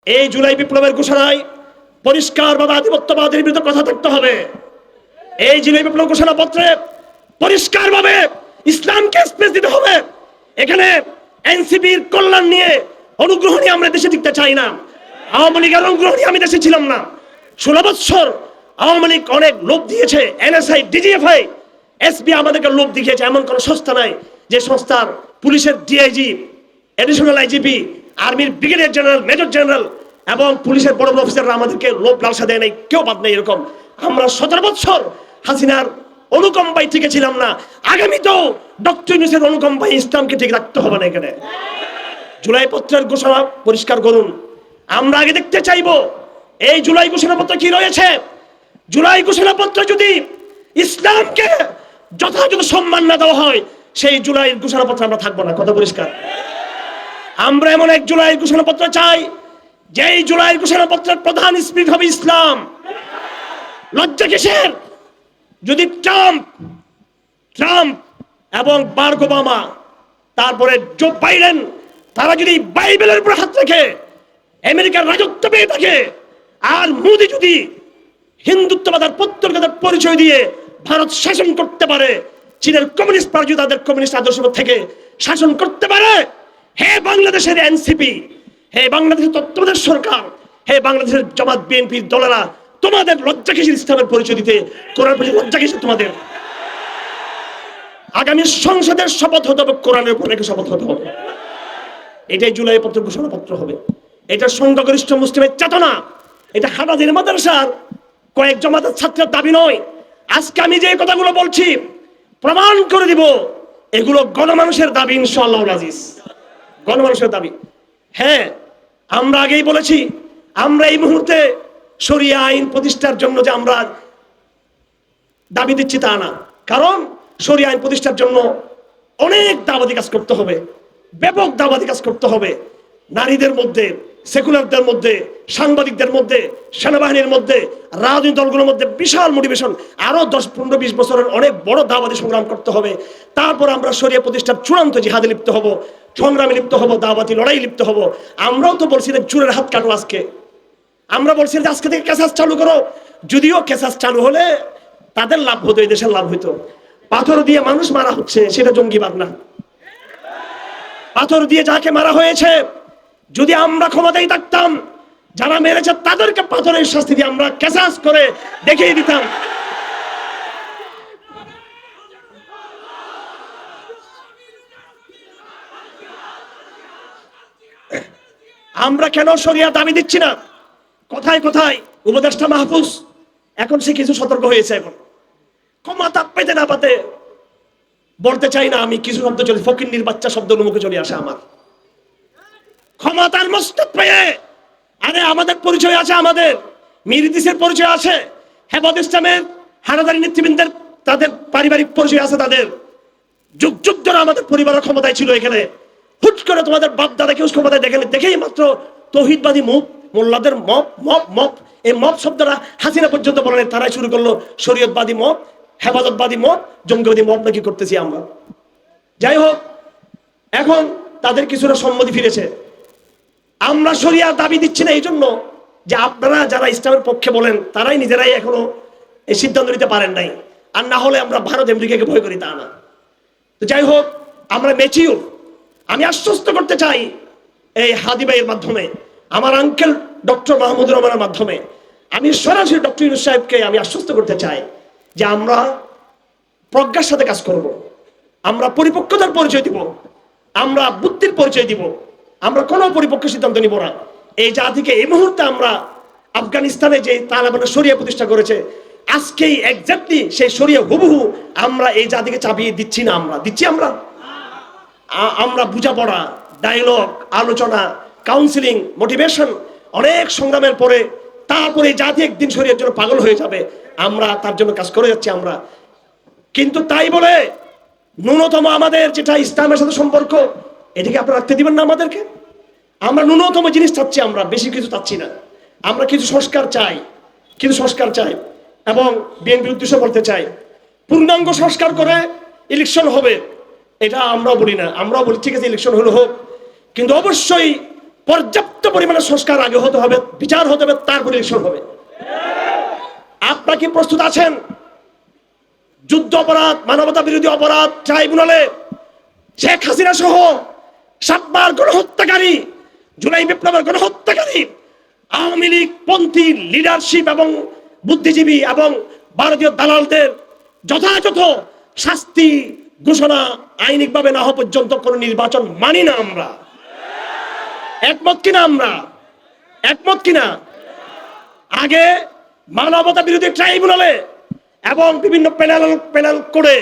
এই জুলাই বিপ্লবের ঘোষণায় পরিষ্কারভাবে আধিপত্যবাদের বিরুদ্ধে কথা থাকতে হবে। এই জুলাই বিপ্লব ঘোষণাপত্রে পরিষ্কারভাবে ইসলামকে স্পেস দিতে হবে। এখানে এনসিপির কল্যাণ নিয়ে অনুগ্রহ নিয়ে আমরা দেশে টিকতে চাই না। আওয়ামী লীগের অনুগ্রহ নিয়ে আমি দেশে ছিলাম না। 16 বছর আওয়ামী লীগ অনেক লোভ দিয়েছে। এনএসআই, ডিজিএফআই, এসবি আমাদেরকে লোভ দেখিয়েছে। এমন কোন সংস্থা নাই যে সংস্থার পুলিশের ডিআইজি, এডিশনাল আইজিপি, আর্মির ব্রিগেডিয়ার জেনারেল, মেজর জেনারেল এবং পুলিশের বড় বড় অফিসাররা আমাদেরকে লোভ লালসা দেয় নাই। কেউ বাদ নেই এরকম। আমরা 17 বছর হাসিনার অনুকম্পায় ঠিক ছিলাম না। আগামীতেও ডক্টর ইউনূসের অনুকম্পায় ইসলামকে ঠিক রাখতে হবে না। এখানে জুলাই পত্রের ঘোষণা পরিষ্কার করুন। আমরা আগে দেখতে চাইবো এই জুলাই ঘোষণাপত্র কি রয়েছে। জুলাই ঘোষণাপত্র যদি ইসলামকে যথাযথ সম্মান না দেওয়া হয়, সেই জুলাই ঘোষণাপত্র আমরা থাকবো না। কথা পরিষ্কার। আমরা এমন এক জুলাই ঘোষণাপত্র চাই যেই জুলাই ঘোষণাপত্রের প্রধান স্পিরিট হবে ইসলাম। লজ্জা কিসের? যদি ট্রাম্প এবং বারাক ওবামা, তারপরে জো বাইডেন, তারা যদি বাইবেলের উপর হাত রেখে আমেরিকার রাজত্ব পেয়ে থাকে, আর মোদি যদি হিন্দুত্ববাদ আর পত্তলিকতার পরিচয় দিয়ে ভারত শাসন করতে পারে, চীনের কমিউনিস্ট পার্টি তাদের কমিউনিস্ট আদর্শ থেকে শাসন করতে পারে, হে বাংলাদেশের এনসিপি, হে বাংলাদেশের তত্ত্বাবধায়ক সরকার, হে বাংলাদেশের জামাত বিএনপির দলেরা, তোমাদের লজ্জা কিসের ইসলামের পরিচয় দিতে? কোরআন পরিচয় লজ্জা কিসের তোমাদের? আগামী সংসদের শপথ হতে হবে, কোরআনের উপর রেখে শপথ হতে হবে। এটাই জুলাই পত্রের ঘোষণাপত্র হবে। এটা সংখ্যাগরিষ্ঠ মুসলিমের চেতনা। এটা হানাদির মাদ্রাসার কয়েক জমাতের ছাত্রের দাবি নয়। আজকে আমি যে কথাগুলো বলছি প্রমাণ করে দিব, এগুলো গণমানুষের দাবি। ইনশাআল্লাহ আজিজ, গণমানুষের দাবি। হ্যাঁ, আমরা আগেই বলেছি, আমরা এই মুহূর্তে শরিয়া আইন প্রতিষ্ঠার জন্য যে আমরা দাবি দিচ্ছি তা না। কারণ শরিয়া আইন প্রতিষ্ঠার জন্য অনেক দাওয়াতি কাজ করতে হবে, ব্যাপক দাওয়াতি কাজ করতে হবে। নারীদের মধ্যে, সেকুলারদের মধ্যে, সাংবাদিকদের মধ্যে, সেনাবাহিনীর মধ্যে, রাজনৈতিক দলগুলোর মধ্যে বিশাল মোটিভেশন। আরো 10, 15, 20 বছরের অনেক বড় দাওয়াতি সংগ্রাম করতে হবে। তারপর আমরা শরিয়া প্রতিষ্ঠার চূড়ান্ত জিহাদে লিপ্ত হব, সংগ্রামে লিপ্ত হব, দাওয়াতি লড়াই লিপ্ত হব। আমরাও তো বলছি যে চোরের হাত কাটো আজকে। আমরা বলছি যে আজকে থেকে কেসাস চালু করো। যদিও কেসাস চালু হলে তাদের লাভ হতো, এই দেশের লাভ হইতো। পাথর দিয়ে মানুষ মারা হচ্ছে, সেটা জঙ্গিবাদ না। পাথর দিয়ে যাকে মারা হয়েছে, যদি আমরা ক্ষমতায় থাকতাম, যারা মেরেছে তাদেরকে পাথরের শাস্তি দিয়ে আমরা কেসাস করে দেখিয়ে দিতাম। আমরা কেন শরিয়া দাবি দিচ্ছি না? কোথায় কোথায় উপদেষ্টা মাহফুজ এখন সে কিছু সতর্ক হয়েছে। এখন ক্ষমতা পেতে না পাতে বলতে চাই না আমি, কিছু শব্দ চলে, ফকিন্নির বাচ্চা শব্দ মুখে চলে আসে আমার। ক্ষমতার মস্তক পেয়ে, আরে আমাদের পরিচয় আছে, আমাদের মিরিদিসের পরিচয় আছে, হেফাজত ইসলামের হানাদারি নেতৃবৃন্দের তাদের পারিবারিক পরিচয় আছে, তাদের যুগ যুগ ধরে আমাদের পরিবারের ক্ষমতায় ছিল। এখানে হুট করে তোমাদের বাপ দাদা কেউ ক্ষমতায় দেখেই মাত্র তৌহিদবাদী মুখ, মোল্লাদের মপ মপ মপ, এই মপ শব্দটা হাসিনা পর্যন্ত বলেন, তারাই শুরু করলো শরীয়তবাদী মপ, হেফাজতবাদী মপ, জঙ্গিবাদী মপ নাকি করতেছি আমরা। যাই হোক, এখন তাদের কিছুটা সম্মতি ফিরেছে। আমরা শরিয়া দাবি দিচ্ছি না এই জন্য যে আপনারা যারা ইসলামের পক্ষে বলেন তারাই নিজেরাই এখনো এই সিদ্ধান্ত নিতে পারেন নাই, আর না হলে আমরা ভারত আমেরিকাকে ভয় করি তা না। তো যাই হোক, আমরা ম্যাচিউর। আমি আশ্বস্ত করতে চাই এই হাদি ভাইয়ের মাধ্যমে, আমার আঙ্কেল ডক্টর মাহমুদুর রহমানের মাধ্যমে, আমি সরাসরি ডক্টর ইউনূস সাহেবকে আমি আশ্বস্ত করতে চাই যে আমরা প্রজ্ঞার সাথে কাজ করব, আমরা পরিপক্কতার পরিচয় দিব, আমরা বুদ্ধির পরিচয় দিব, আমরা কোনো পরিপক্ক সিদ্ধান্ত নিব না। এই জাতিকে এই মুহূর্তে আমরা আফগানিস্তানে যে তালেবানের শরিয়া প্রতিষ্ঠা করেছে, আজকেই এক্স্যাক্টলি সেই শরিয়া হুবহু আমরা এই জাতিকে চাপিয়ে দিচ্ছি না। আমরা দিচ্ছি, আমরা বোঝাপড়া, ডায়লগ, আলোচনা, কাউন্সিলিং, মোটিভেশন, অনেক সংগ্রামের পরে তারপরে এই জাতি একদিন শরিয়ার জন্য পাগল হয়ে যাবে। আমরা তার জন্য কাজ করে যাচ্ছি আমরা। কিন্তু তাই বলে ন্যূনতম আমাদের যেটা ইসলামের সাথে সম্পর্ক, এটাকে আপনারা রাখতে দিবেন না আমাদেরকে? আমরা ন্যূনতম জিনিস চাচ্ছি, আমরা বেশি কিছু চাচ্ছি না। আমরা কিছু সংস্কার চাই, এবং বিএনপির উদ্দেশ্য বলতে চাই, পূর্ণাঙ্গ সংস্কার করে ইলেকশন হবে, এটা আমরাও বলি না। আমরাও বলি ঠিক আছে ইলেকশন হলো হোক, কিন্তু অবশ্যই পর্যাপ্ত পরিমাণে সংস্কার আগে হতে হবে, বিচার হতে হবে, তারপরে ইলেকশন হবে। আপনারা কি প্রস্তুত আছেন যুদ্ধ অপরাধ, মানবতা বিরোধী অপরাধ ট্রাইব্যুনালে শেখ হাসিনা সহ 7 বার গণহত্যাকারী, জুলাই বিপ্লবের গণহত্যাকারী আওয়ামী লীগ পন্থী লিডারশিপ এবং বুদ্ধিজীবী এবং ভারতীয় দালালদের যথাযথ শাস্তি ঘোষণা আইনিকভাবে না হওয়া পর্যন্ত কোন নির্বাচন মানি না আমরা? একমত কিনা? আমরা একমত কিনা? আগে মানবতা বিরোধী ট্রাইব্যুনালে এবং বিভিন্ন প্যানেল করে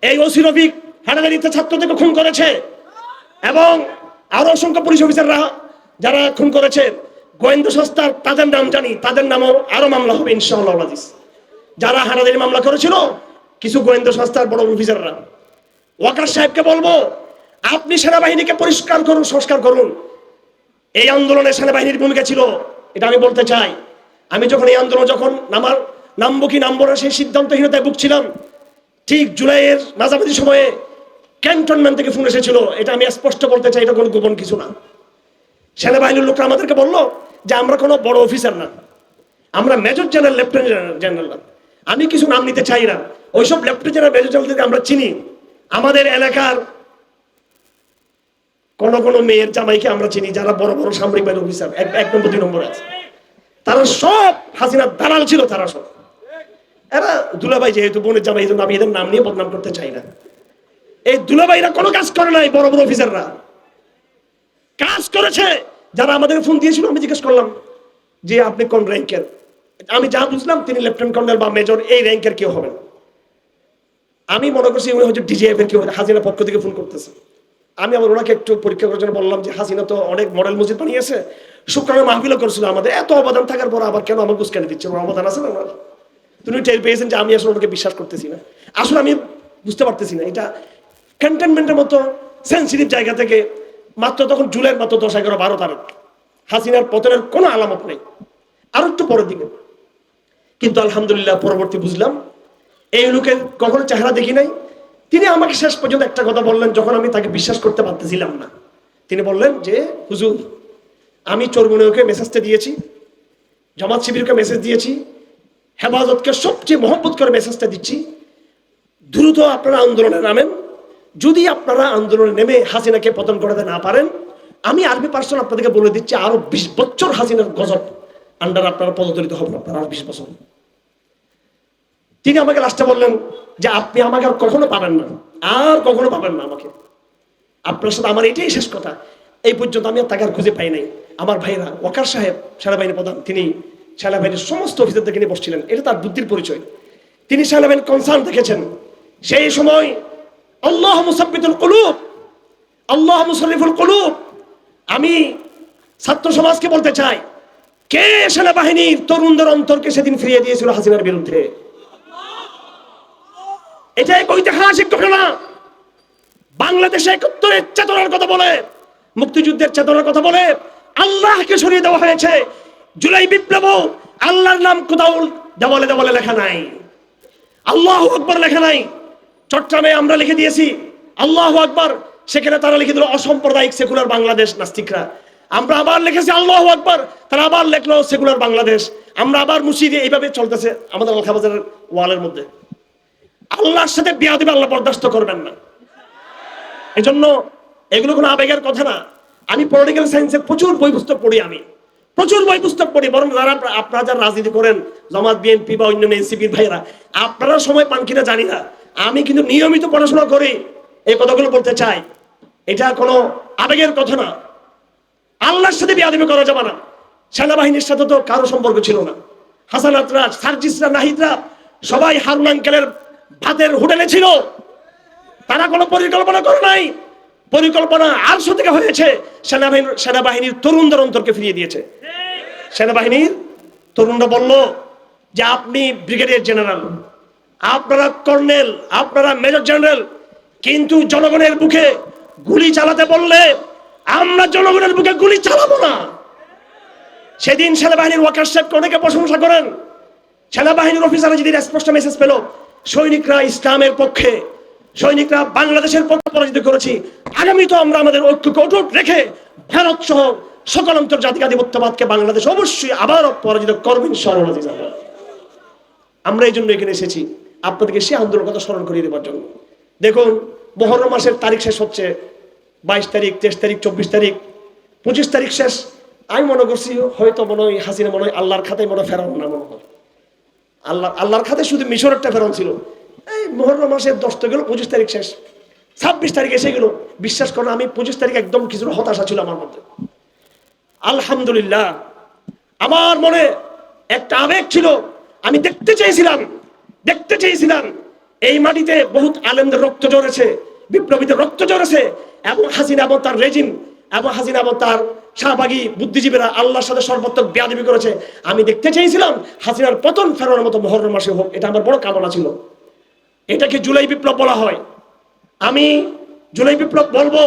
এই ওসি রফিক হানাদারিতে ছাত্রদেরকে খুন করেছে এবং আরো অসংখ্য পুলিশ অফিসাররা যারা খুন করেছে, গোয়েন্দা সংস্থার তাদের নাম জানি, তাদের নামও আরো মামলা হবে ইনশাআল্লাহ আজিজ। যারা হানাদারি মামলা করেছিল কিছু গোয়েন্দা সংস্থার বড় অফিসাররা। ওয়াকার সাহেবকে বলবো, আপনি সেনাবাহিনীকে পরিষ্কার করুন, সংস্কার করুন। এই আন্দোলনে সেনাবাহিনীর ভূমিকা ছিল, এটা আমি বলতে চাই। আমি যখন এই আন্দোলন নামবো কি নামবো না সেই সিদ্ধান্তহীনতায় ভুগছিলাম, ঠিক জুলাইয়ের মাঝামাঝি সময়ে ক্যান্টনমেন্ট থেকে ফোন এসেছিল। এটা আমি স্পষ্ট বলতে চাই, এটা কোনো গোপন কিছু না। সেনাবাহিনীর লোকরা আমাদেরকে বললো যে আমরা কোনো বড় অফিসার না, আমরা মেজর জেনারেল, লেফটেন্যান্ট জেনারেল না। আমি কিছু নাম নিতে চাই না, ওইসব লেফটেন্যান্ট জেনারেল, মেজর জেনারেলকে আমরা চিনি। আমাদের এলাকার কোন কোন মেয়ের জামাইকে আমরা চিনি, যারা বড় বড় সামরিক বাহিনীর অফিসার 1 নম্বর 2 নম্বর আছে, তারা সব হাসিনার দালাল ছিল। তারা সব এরা দুলাভাই, যেহেতু বোনের জামাই, আমি এদের নাম নিয়ে বদনাম করতে চাই না। এই দুলাভাইরা কোনো কাজ করে নাই, বড় বড় অফিসাররা কাজ করেছে। যারা আমাদের ফোন দিয়েছিল, আমি জিজ্ঞেস করলাম যে আপনি কোন র্যাঙ্কের? আমি যা বুঝলাম তিনি লেফটেন্যান্ট কর্নেল বা মেজর, এই র্যাঙ্কের কেউ হবেন। আমি মনে করছি উনি হয়তো ডিজিএফ এর কেউ, হাসিনার পক্ষ থেকে ফোন করতেছে। আমি আবার ওনাকে একটু পরীক্ষা করার জন্য বললাম যে হাসিনা তো অনেক মডেল মসজিদ বানিয়েছে, শুক্রানের মাহফিলও করছিল, আমাদের এত অবদান থাকার পর আবার কেন আমার গুসকানি দিচ্ছে? ওর অবদান আছে না ওনার। তিনি টের পেয়েছেন যে আমি আসলে ওনাকে বিশ্বাস করতেছি না। আসলে আমি বুঝতে পারতেছি না, এটা ক্যান্টনমেন্টের মতো সেন্সিটিভ জায়গা থেকে মাত্র তখন জুলাইয়ের মাত্র 10, 11, 12 তারিখ, হাসিনার পতনের কোনো আলামত নেই, আরো একটু পরের দিকে। কিন্তু আলহামদুলিল্লাহ পরবর্তী বুঝলাম এই লোকের কখনো চেহারা দেখি নাই। তিনি আমাকে শেষ পর্যন্ত একটা কথা বললেন, যখন আমি তাকে বিশ্বাস করতে পারতেছিলাম না। তিনি বললেন যে হুজুর, আমি চরমুনিকে মেসেজটা দিয়েছি, জামাত শিবিরকে মেসেজ দিয়েছি, হেফাজতকে সবচেয়ে মহব্বত করে মেসেজটা দিচ্ছি, দ্রুত আপনারা আন্দোলনে নামেন। যদি আপনারা আন্দোলনে নেমে হাসিনাকে পতন করতে না পারেন, আমি আর্মি পার্সন আপনাদেরকে বলে দিচ্ছি আরো 20 বছর হাসিনার গজব আন্ডার আপনারা পদদলিত হবেন, আপনারা আরো 20 বছর। তিনি আমাকে লাস্টে বললেন যে আপনি আমাকে আর কখনো পাবেন না, আর কখনো পাবেন না আমাকে, আপনার সাথে আমার এটাই শেষ কথা। এই পর্যন্ত আমি আর তাকে আর খুঁজে পাই নাই। আমার ভাইরা, ওয়াকার সাহেব সেনাবাহিনী প্রধান, তিনি সেনাবাহিনীর সমস্ত অফিসারদেরকে নিয়ে বসছিলেন, এটা তার বুদ্ধির পরিচয়। তিনি সেনাবাহিনীর কনসার্ন দেখেছেন। সেই সময় আল্লাহ মুসাব্বিতুল কুলুব, আল্লাহ মুসাররিফুল কুলুব। আমি ছাত্র সমাজকে বলতে চাই, কে সেনাবাহিনীর তরুণদের অন্তরকে সেদিন ফিরিয়ে দিয়েছিল হাসিনার বিরুদ্ধে? এটা এক ঐতিহাসিক ঘটনা। বাংলাদেশে 71-এর চেতনার কথা বলে, মুক্তিযুদ্ধের চেতনার কথা বলে আল্লাহকে সরিয়ে দেওয়া হয়েছে। জুলাই বিপ্লব আল্লাহর নাম কোথাও দেওয়ালে দেওয়ালে লেখা নাই, আল্লাহু আকবার লেখা নাই। চট্টগ্রামে আমরা লিখে দিয়েছি আল্লাহু আকবার, সেখানে তারা লিখে দিল অসাম্প্রদায়িক সেকুলার বাংলাদেশ নাস্তিকরা। আমরা আবার লিখেছি আল্লাহু আকবার, তারা আবার লিখলো সেকুলার বাংলাদেশ। আমরা আবার মুছি দিয়ে এইভাবে চলতেছে আমাদের আলখাবাজারের ওয়ালের মধ্যে। আল্লাহর সাথে বিয়াদবি আল্লাহ বরদাস্ত করবেন না। এজন্য এগুলো কোনো আবেগের কথা না। আমি পলিটিক্যাল সায়েন্সের প্রচুর বই পুস্তক পড়ি, আমি প্রচুর বই পুস্তক পড়ি। বরং যারা আপনারা যারা রাজনীতি করেন, জামাত, বিএনপি বা অন্যান্য এনসিপির ভাইরা, আপনারা সময় পান কিনা জানি না, আমি কিন্তু নিয়মিত পড়াশোনা করি। এই কথাগুলো বলতে চাই, এটা কোনো আবেগের কথা না। আল্লাহর সাথে বিয়াদবি করা যাবে না। সেনাবাহিনীর সাথে তো কারো সম্পর্ক ছিল না। হাসানাতরা, সার্জিসরা, নাহিদরা সবাই হারুন আঙ্কেলের ভাতের হোটেলে ছিল। তারা কোনো পরিকল্পনা করে নাই। পরিকল্পনা আরশ থেকে হয়েছে। সেনাবাহিনীর তরুণদের অন্তরকে ফিরিয়ে দিয়েছে। সেনাবাহিনীর তরুণরা বলল যে আপনি ব্রিগেডিয়ার জেনারেল, আপনারা কর্নেল, আপনারা মেজর জেনারেল, কিন্তু জনগণের বুকে গুলি চালাতে বললে আমরা জনগণের বুকে গুলি চালাবো না। সেদিন সেনাবাহিনীর ওয়াকার সাহেবকে অনেকে প্রশংসা করেন। সেনাবাহিনীর অফিসাররা যেদিন স্পষ্ট মেসেজ পেল সৈনিকরা ইসলামের পক্ষে, সৈনিকরা বাংলাদেশের পক্ষে পরাজিত করেছি, আগামী তো আমরা আমাদের ঐক্যকে অটুট রেখে ভারত সহ সকল আন্তর্জাতিক আধিপত্যবাদকে বাংলাদেশ অবশ্যই আবারও পরাজিত করবে ইনশাআল্লাহ। আমরা এই জন্য এখানে এসেছি, আপনাদেরকে সেই আন্দোলনের কথা স্মরণ করিয়ে দেওয়ার জন্য। দেখুন, মুহররম মাসের তারিখ শেষ হচ্ছে, 22 তারিখ, 23 তারিখ, 24 তারিখ, 25 তারিখ শেষ। আমি মনে করছি হয়তো মনে হয় হাসিনা মনে হয় আল্লাহর খাতায় মনে ফেরানো না, মনে হয় আল্লাহর খাতায় শুধু মিশরেরটা ফেরানো ছিল। এই মুহররম মাসের 10 তো গেল, 25 তারিখ শেষ, 26 তারিখ এসে গেল। বিশ্বাস করুন, আমি 25 তারিখ একদম কিছুটা হতাশা ছিল আমার মধ্যে। আলহামদুলিল্লাহ, আমার মনে একটা আবেগ ছিল, আমি দেখতে চেয়েছিলাম এই মাটিতে বহুত আলেমদের রক্ত ঝরেছে, বিপ্লবীদের রক্ত ঝরেছে, এবং হাসিনা এবং তার রেজিম এবং হাসিনা এবং তার শাহবাগী বুদ্ধিজীবীরা আল্লাহর সাথে সর্বাত্মক বেয়াদবি করেছে। আমি দেখতে চেয়েছিলাম হাসিনার পতন ফেরানোর মতো মুহররম মাসে হোক, এটা আমার বড় কামনা ছিল। এটাকে জুলাই বিপ্লব বলা হয়। আমি জুলাই বিপ্লব বলবো,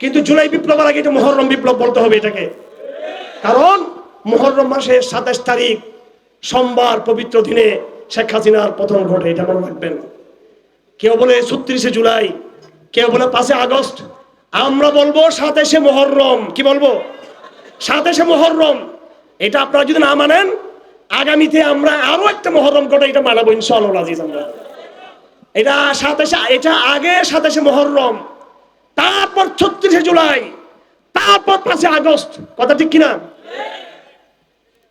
কিন্তু জুলাই বিপ্লবের আগে এটা মুহররম বিপ্লব বলতে হবে এটাকে। কারণ মুহররম মাসের 27 তারিখ সোমবার পবিত্র দিনে শেখ হাসিনার পতন ঘটে, এটা মনে রাখবেন। কেউ বলে 36শে জুলাই, কেউ বলে 5 আগস্ট, আমরা বলবো 27শে মুহররম। কি বলবো? 27শে মুহররম। এটা আপনারা যদি না মানেন, আগামীতে আমরা আরো একটা মুহররম ঘটে এটা মানাবো ইনশাআল্লাহ আজিজ। আমরা এটা 27শে, এটা আগে 27শে মুহররম, তারপর 36শে জুলাই, তারপর 5 আগস্ট। কথা ঠিক কিনা?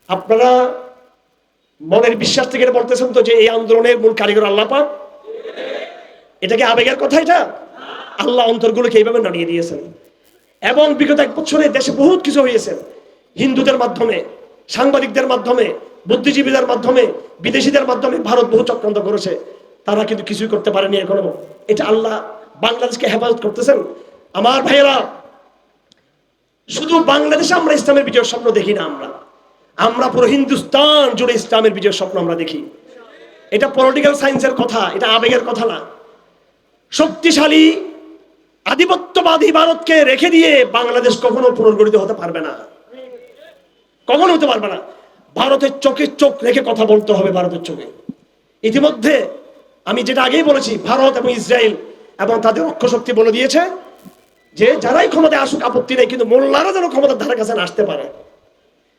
আপনারা মনের বিশ্বাস থেকে বলতেছেন তো যে এই আন্দোলনের মূল কারিগর আল্লাহ পাক? এটা কি আবেগের কথা? এটা আল্লাহ অন্তরগুলোকে এইভাবে নাড়িয়ে দিয়েছেন। এবং বিগত 1 বছরে দেশে বহুত কিছু হয়েছে, হিন্দুদের মাধ্যমে, সাংবাদিকদের মাধ্যমে, বুদ্ধিজীবীদের মাধ্যমে, বিদেশিদের মাধ্যমে ভারত বহু চক্রান্ত করেছে, তারা কিন্তু কিছুই করতে পারেনি এখনো। এটা আল্লাহ বাংলাদেশকে হেফাজত করতেছেন। আমার ভাইয়েরা, শুধু বাংলাদেশে আমরা ইসলামের বিজয়ের স্বপ্ন দেখি না, আমরা পুরো হিন্দুস্তান জুড়ে ইসলামের বিজয়ের স্বপ্ন আমরা দেখি। এটা পলিটিক্যাল সায়েন্সের কথা, এটা আবেগের কথা না। শক্তিশালী আধিপত্যবাদী ভারতকে রেখে দিয়ে বাংলাদেশ কখনো পুনর্গঠিত হতে পারবে না, কখনো হতে পারবে না। ভারতের চোখে চোখ রেখে কথা বলতে হবে, ভারতের চোখে। ইতিমধ্যে আমি যেটা আগেই বলেছি, ভারত এবং ইসরায়েল এবং তাদের অক্ষশক্তি বলে দিয়েছে যে যারাই ক্ষমতায় আসুক আপত্তি নেই, কিন্তু মোল্লারা যেন ক্ষমতার ধারে কাছে না আসতে পারে।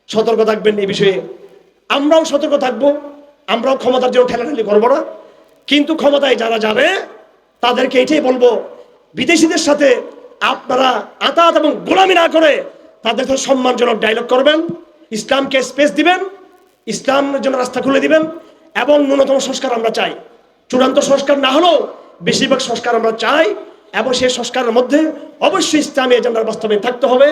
সতর্ক থাকবেন এই বিষয়ে। আমরাও সতর্ক থাকবো, আমরাও ক্ষমতার জন্য ঠেলাঠেলি করবো না। কিন্তু ক্ষমতায় যারা যাবে তাদেরকে এটাই বলবো, বিদেশিদের সাথে আপনারা আতাত এবং গোলামি না করে তাদের সাথে সম্মানজনক ডায়লগ করবেন, ইসলামকে স্পেস দিবেন, ইসলামের জন্য রাস্তা খুলে দিবেন। এবং ন্যূনতম সংস্কার আমরা চাই, চূড়ান্ত সংস্কার না হলেও বেশিরভাগ সংস্কার আমরা চাই। এবং সেই সংস্কারের মধ্যে অবশ্যই ইসলামী এজেন্ডার বাস্তবায়ন থাকতে হবে।